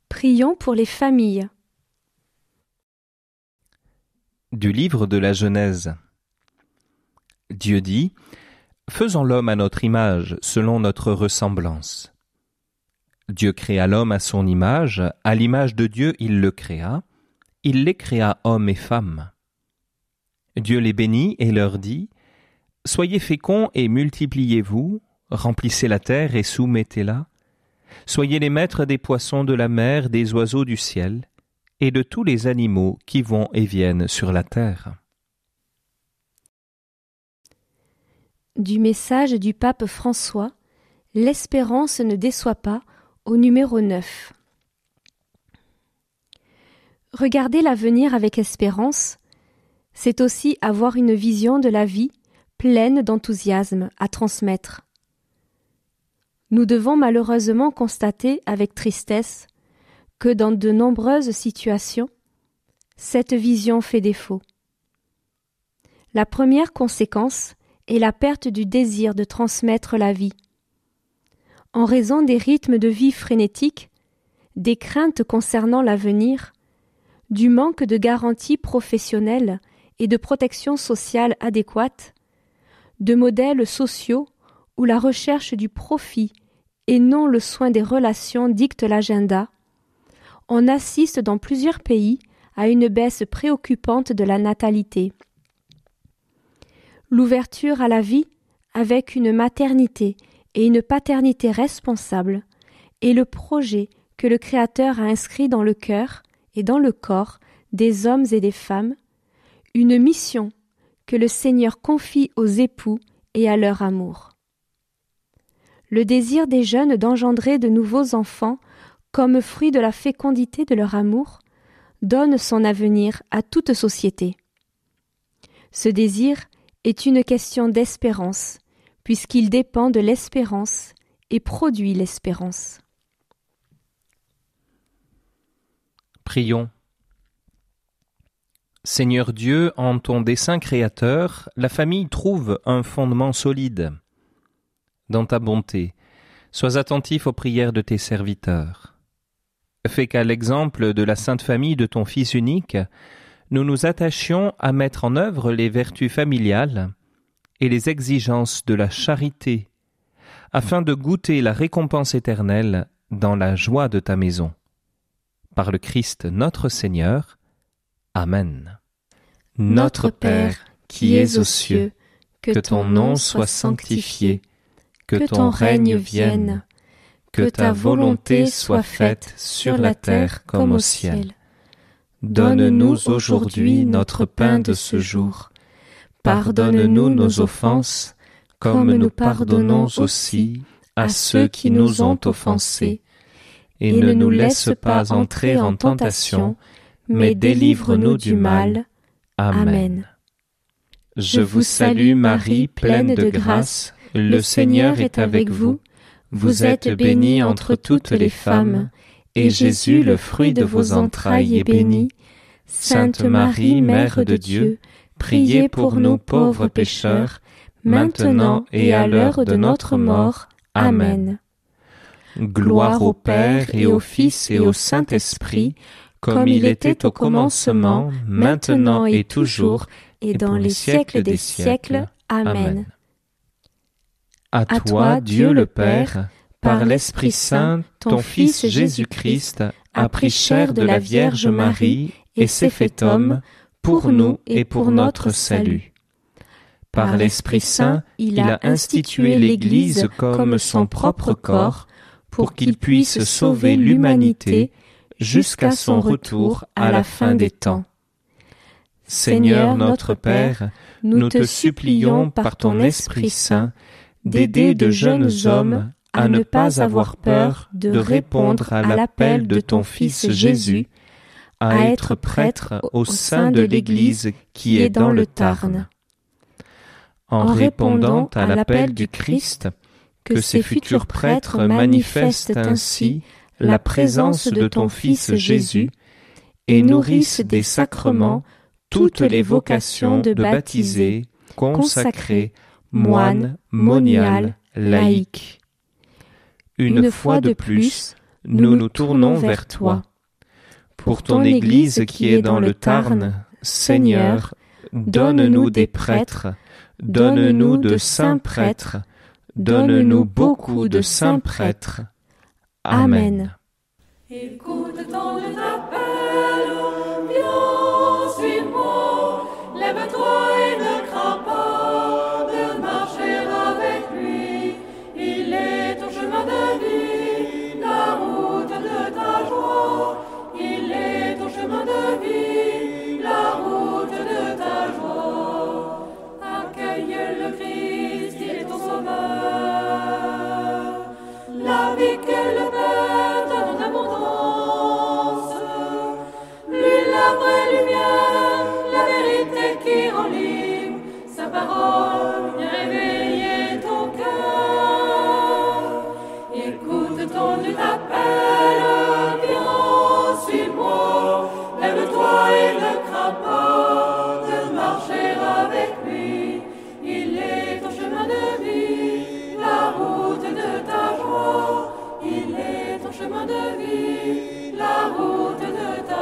Prions pour les familles. Du livre de la Genèse. Dieu dit : « Faisons l'homme à notre image, selon notre ressemblance. » Dieu créa l'homme à son image, à l'image de Dieu il le créa, il les créa hommes et femmes. Dieu les bénit et leur dit : « Soyez féconds et multipliez-vous, remplissez la terre et soumettez-la. Soyez les maîtres des poissons de la mer, des oiseaux du ciel, et de tous les animaux qui vont et viennent sur la terre. » Du message du pape François, l'espérance ne déçoit pas, au numéro 9. Regarder l'avenir avec espérance, c'est aussi avoir une vision de la vie pleine d'enthousiasme à transmettre. Nous devons malheureusement constater avec tristesse que dans de nombreuses situations, cette vision fait défaut. La première conséquence est la perte du désir de transmettre la vie. En raison des rythmes de vie frénétiques, des craintes concernant l'avenir, du manque de garanties professionnelles et de protection sociale adéquate, de modèles sociaux où la recherche du profit et non le soin des relations dicte l'agenda, on assiste dans plusieurs pays à une baisse préoccupante de la natalité. L'ouverture à la vie, avec une maternité et une paternité responsables, est le projet que le Créateur a inscrit dans le cœur et dans le corps des hommes et des femmes, une mission que le Seigneur confie aux époux et à leur amour. Le désir des jeunes d'engendrer de nouveaux enfants comme fruit de la fécondité de leur amour donne son avenir à toute société. Ce désir est une question d'espérance, puisqu'il dépend de l'espérance et produit l'espérance. Prions. Seigneur Dieu, en ton dessein créateur, la famille trouve un fondement solide. Dans ta bonté, sois attentif aux prières de tes serviteurs. Fais qu'à l'exemple de la Sainte Famille de ton Fils unique, nous nous attachions à mettre en œuvre les vertus familiales et les exigences de la charité, afin de goûter la récompense éternelle dans la joie de ta maison. Par le Christ notre Seigneur. Amen. Notre Père, qui es aux cieux, que ton nom soit sanctifié, que ton règne vienne, que ta volonté soit faite sur la terre comme au ciel. Donne-nous aujourd'hui notre pain de ce jour. Pardonne-nous nos offenses, comme nous pardonnons aussi à ceux qui nous ont offensés. Et ne nous laisse pas entrer en tentation, mais délivre-nous du mal. Amen. Je vous salue Marie, pleine de grâce, le Seigneur est avec vous. Vous êtes bénie entre toutes les femmes, et Jésus, le fruit de vos entrailles, est béni. Sainte Marie, Mère de Dieu, priez pour nous pauvres pécheurs, maintenant et à l'heure de notre mort. Amen. Gloire au Père et au Fils et au Saint-Esprit, comme il était au commencement, maintenant et toujours, et dans les siècles des siècles. Amen. À toi, Dieu le Père, par l'Esprit Saint, ton Fils Jésus-Christ a pris chair de la Vierge Marie et s'est fait homme pour nous et pour notre salut. Par l'Esprit Saint, il a institué l'Église comme son propre corps pour qu'il puisse sauver l'humanité jusqu'à son retour à la fin des temps. Seigneur notre Père, nous te supplions par ton Esprit Saint d'aider de jeunes hommes à ne pas avoir peur de répondre à l'appel de ton Fils Jésus, à être prêtre au sein de l'Église qui est dans le Tarn. En répondant à l'appel du Christ, que ces futurs prêtres manifestent ainsi la présence de ton Fils Jésus et nourrissent des sacrements toutes les vocations de baptisés, consacrés, moines, moniales, laïcs. Une fois de plus, nous nous tournons vers toi. Pour ton Église qui est dans le Tarn, Seigneur, donne-nous des prêtres, donne-nous de saints prêtres, donne-nous beaucoup de saints prêtres. Amen. Écoute ton appel, viens, suis-moi, lève-toi et ne crains pas de marcher avec lui. Il est ton chemin de vie, la route de ta joie. Il est ton chemin de vie, la route de ta joie. Accueille le Christ, il est ton sauveur. La vie que le Père donne en abondance. Lui la vraie lumière, la vérité qui rend libre. Sa parole vient réveiller ton cœur. Écoute ton Dieu t'appelle, viens, suis-moi. Lève-toi et ne crains pas de marcher avec lui. Il est ton chemin de vie, la route de ta joie. Il est ton chemin de vie, la route de ta